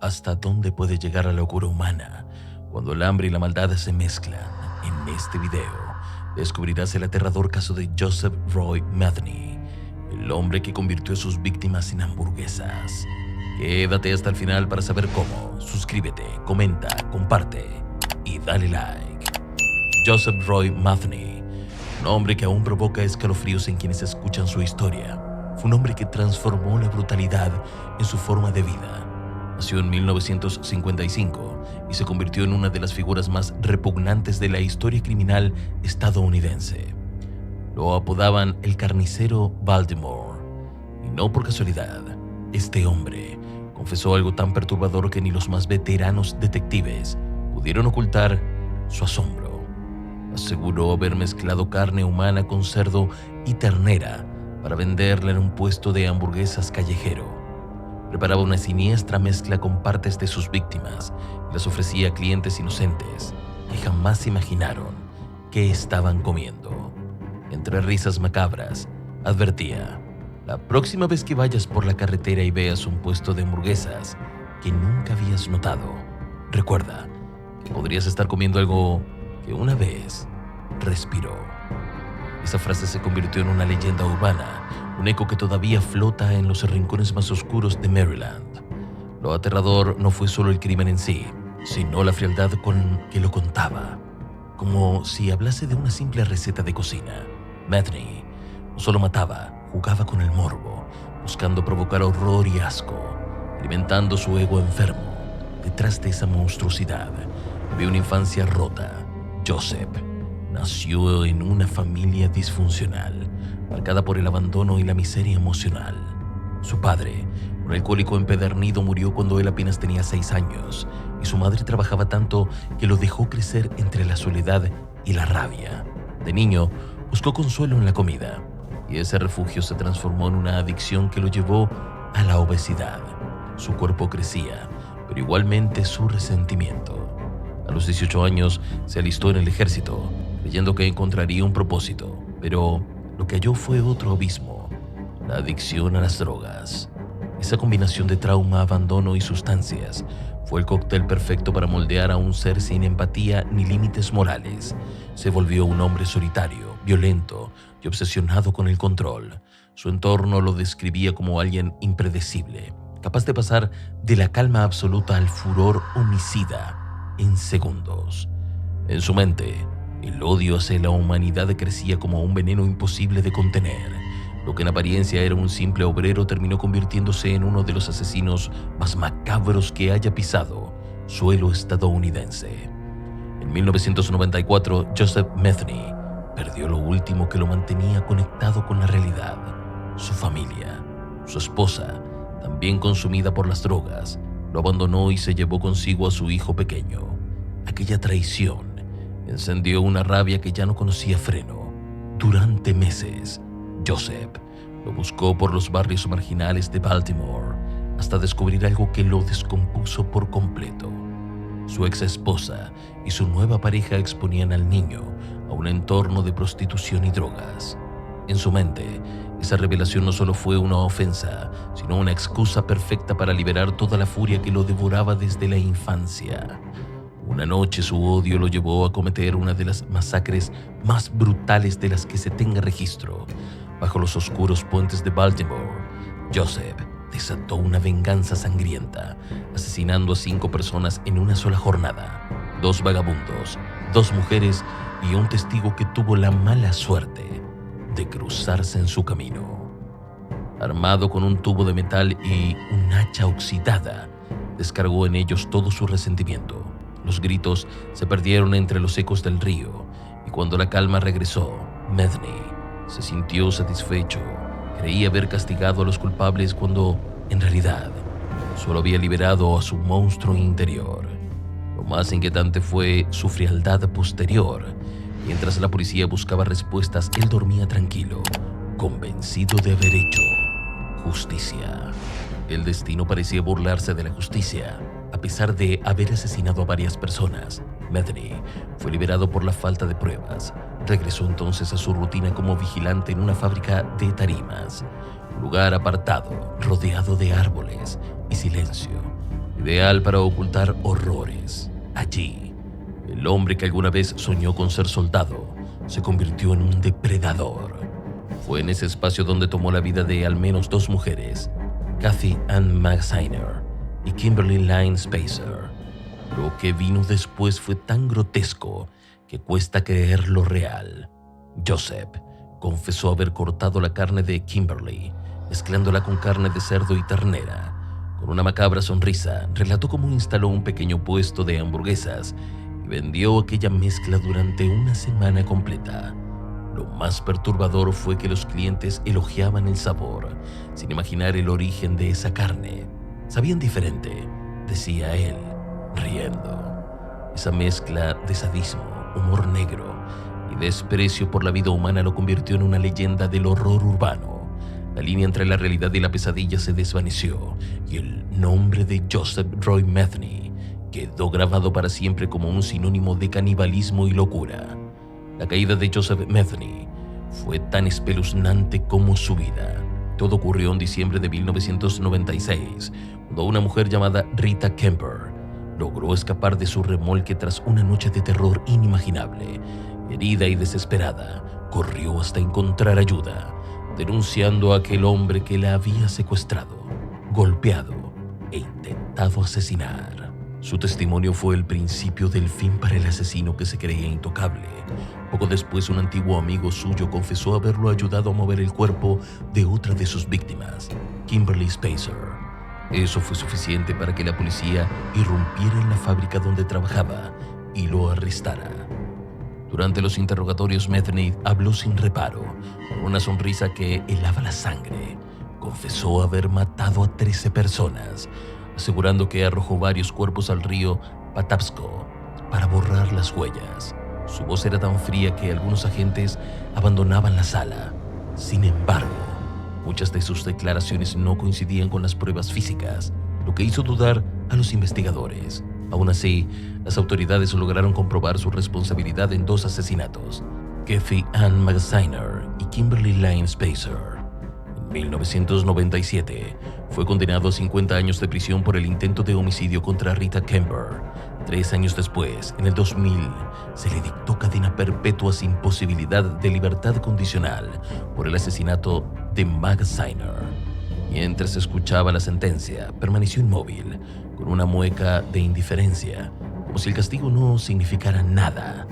hasta dónde puede llegar la locura humana cuando el hambre y la maldad se mezclan. En este video descubrirás el aterrador caso de Joseph Roy Metheny, el hombre que convirtió a sus víctimas en hamburguesas. Quédate hasta el final para saber cómo. Suscríbete, comenta, comparte y dale like. Joseph Roy Metheny, un hombre que aún provoca escalofríos en quienes escuchan su historia. Fue un hombre que transformó la brutalidad en su forma de vida. Nació en 1955 y se convirtió en una de las figuras más repugnantes de la historia criminal estadounidense. Lo apodaban el carnicero Baltimore. Y no por casualidad, este hombre confesó algo tan perturbador que ni los más veteranos detectives pudieron ocultar su asombro. Aseguró haber mezclado carne humana con cerdo y ternera para venderla en un puesto de hamburguesas callejero. Preparaba una siniestra mezcla con partes de sus víctimas y las ofrecía a clientes inocentes que jamás imaginaron qué estaban comiendo. Entre risas macabras, advertía: la próxima vez que vayas por la carretera y veas un puesto de hamburguesas que nunca habías notado, recuerda que podrías estar comiendo algo que una vez respiró. Esa frase se convirtió en una leyenda urbana, un eco que todavía flota en los rincones más oscuros de Maryland. Lo aterrador no fue solo el crimen en sí, sino la frialdad con que lo contaba. Como si hablase de una simple receta de cocina. Metheny no solo mataba, jugaba con el morbo, buscando provocar horror y asco, alimentando su ego enfermo. Detrás de esa monstruosidad había una infancia rota. Joseph nació en una familia disfuncional, marcada por el abandono y la miseria emocional. Su padre, un alcohólico empedernido, murió cuando él apenas tenía 6 años, y su madre trabajaba tanto que lo dejó crecer entre la soledad y la rabia. De niño, buscó consuelo en la comida, y ese refugio se transformó en una adicción que lo llevó a la obesidad. Su cuerpo crecía, pero igualmente su resentimiento. A los 18 años se alistó en el ejército, creyendo que encontraría un propósito, pero lo que halló fue otro abismo: la adicción a las drogas. Esa combinación de trauma, abandono y sustancias fue el cóctel perfecto para moldear a un ser sin empatía ni límites morales. Se volvió un hombre solitario, violento y obsesionado con el control. Su entorno lo describía como alguien impredecible, capaz de pasar de la calma absoluta al furor homicida en segundos. En su mente, el odio hacia la humanidad crecía como un veneno imposible de contener. Lo que en apariencia era un simple obrero terminó convirtiéndose en uno de los asesinos más macabros que haya pisado suelo estadounidense. En 1994, Joseph Metheny perdió lo último que lo mantenía conectado con la realidad: su familia. Su esposa, también consumida por las drogas, lo abandonó y se llevó consigo a su hijo pequeño. Aquella traición encendió una rabia que ya no conocía freno. Durante meses, Joseph lo buscó por los barrios marginales de Baltimore hasta descubrir algo que lo descompuso por completo. Su ex esposa y su nueva pareja exponían al niño a un entorno de prostitución y drogas. En su mente, esa revelación no solo fue una ofensa, sino una excusa perfecta para liberar toda la furia que lo devoraba desde la infancia. Una noche su odio lo llevó a cometer una de las masacres más brutales de las que se tenga registro. Bajo los oscuros puentes de Baltimore, Joseph desató una venganza sangrienta, asesinando a 5 personas en una sola jornada: 2 vagabundos, 2 mujeres y un testigo que tuvo la mala suerte de cruzarse en su camino. Armado con un tubo de metal y un hacha oxidada, descargó en ellos todo su resentimiento. Los gritos se perdieron entre los ecos del río, y cuando la calma regresó, Metheny se sintió satisfecho. Creía haber castigado a los culpables cuando, en realidad, solo había liberado a su monstruo interior. Lo más inquietante fue su frialdad posterior. Mientras la policía buscaba respuestas, él dormía tranquilo, convencido de haber hecho justicia. El destino parecía burlarse de la justicia. A pesar de haber asesinado a varias personas, Metheny fue liberado por la falta de pruebas. Regresó entonces a su rutina como vigilante en una fábrica de tarimas, un lugar apartado, rodeado de árboles y silencio. ideal para ocultar horrores. Allí, el hombre que alguna vez soñó con ser soldado se convirtió en un depredador. Fue en ese espacio donde tomó la vida de al menos 2 mujeres, Kathy Ann Magaziner y Kimberly Lynn Spacer. Lo que vino después fue tan grotesco que cuesta creerlo real. Joseph confesó haber cortado la carne de Kimberly, mezclándola con carne de cerdo y ternera. Con una macabra sonrisa, relató cómo instaló un pequeño puesto de hamburguesas y vendió aquella mezcla durante una semana completa. Lo más perturbador fue que los clientes elogiaban el sabor, sin imaginar el origen de esa carne. Sabían diferente, decía él, riendo. Esa mezcla de sadismo, humor negro y desprecio por la vida humana lo convirtió en una leyenda del horror urbano. La línea entre la realidad y la pesadilla se desvaneció y el nombre de Joseph Roy Metheny quedó grabado para siempre como un sinónimo de canibalismo y locura. La caída de Joseph Metheny fue tan espeluznante como su vida. Todo ocurrió en diciembre de 1996, cuando una mujer llamada Rita Kemper logró escapar de su remolque tras una noche de terror inimaginable. Herida y desesperada, corrió hasta encontrar ayuda, denunciando a aquel hombre que la había secuestrado, golpeado e intentado asesinar. Su testimonio fue el principio del fin para el asesino que se creía intocable. Poco después, un antiguo amigo suyo confesó haberlo ayudado a mover el cuerpo de otra de sus víctimas, Kimberly Spacer. Eso fue suficiente para que la policía irrumpiera en la fábrica donde trabajaba y lo arrestara. Durante los interrogatorios, Metheny habló sin reparo, con una sonrisa que helaba la sangre. Confesó haber matado a 13 personas, asegurando que arrojó varios cuerpos al río Patapsco para borrar las huellas. Su voz era tan fría que algunos agentes abandonaban la sala. Sin embargo, muchas de sus declaraciones no coincidían con las pruebas físicas, lo que hizo dudar a los investigadores. Aún así, las autoridades lograron comprobar su responsabilidad en 2 asesinatos, Kathy Ann Magaziner y Kimberly Lynn Spacer. En 1997, fue condenado a 50 años de prisión por el intento de homicidio contra Rita Kemper. 3 años después, en el 2000, se le dictó cadena perpetua sin posibilidad de libertad condicional por el asesinato de Magaziner. Mientras escuchaba la sentencia, permaneció inmóvil, con una mueca de indiferencia, como si el castigo no significara nada.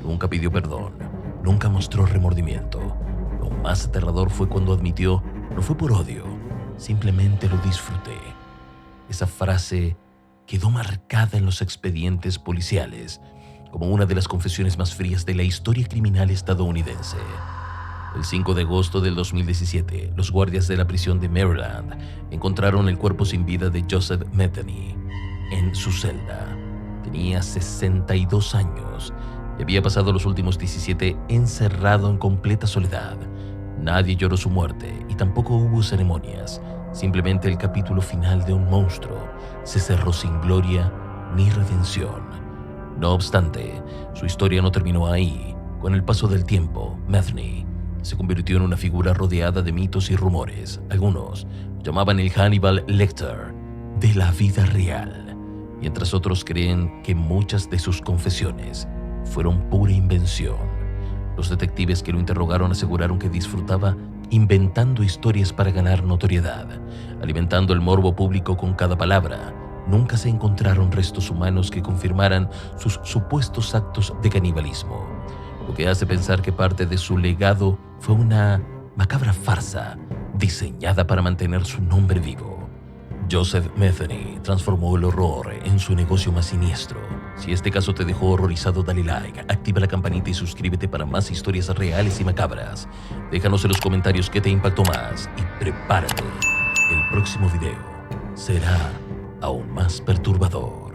Nunca pidió perdón, nunca mostró remordimiento. Lo más aterrador fue cuando admitió: no fue por odio, simplemente lo disfruté. Esa frase quedó marcada en los expedientes policiales como una de las confesiones más frías de la historia criminal estadounidense. El 5 de agosto del 2017, los guardias de la prisión de Maryland encontraron el cuerpo sin vida de Joseph Metheny en su celda. Tenía 62 años y había pasado los últimos 17 encerrado en completa soledad. Nadie lloró su muerte y tampoco hubo ceremonias. Simplemente el capítulo final de un monstruo se cerró sin gloria ni redención. No obstante, su historia no terminó ahí. Con el paso del tiempo, Metheny se convirtió en una figura rodeada de mitos y rumores. Algunos lo llamaban el Hannibal Lecter de la vida real, mientras otros creen que muchas de sus confesiones fueron pura invención. Los detectives que lo interrogaron aseguraron que disfrutaba inventando historias para ganar notoriedad, alimentando el morbo público con cada palabra. Nunca se encontraron restos humanos que confirmaran sus supuestos actos de canibalismo, lo que hace pensar que parte de su legado fue una macabra farsa diseñada para mantener su nombre vivo. Joseph Metheny transformó el horror en su negocio más siniestro. Si este caso te dejó horrorizado, dale like, activa la campanita y suscríbete para más historias reales y macabras. Déjanos en los comentarios qué te impactó más y prepárate. El próximo video será aún más perturbador.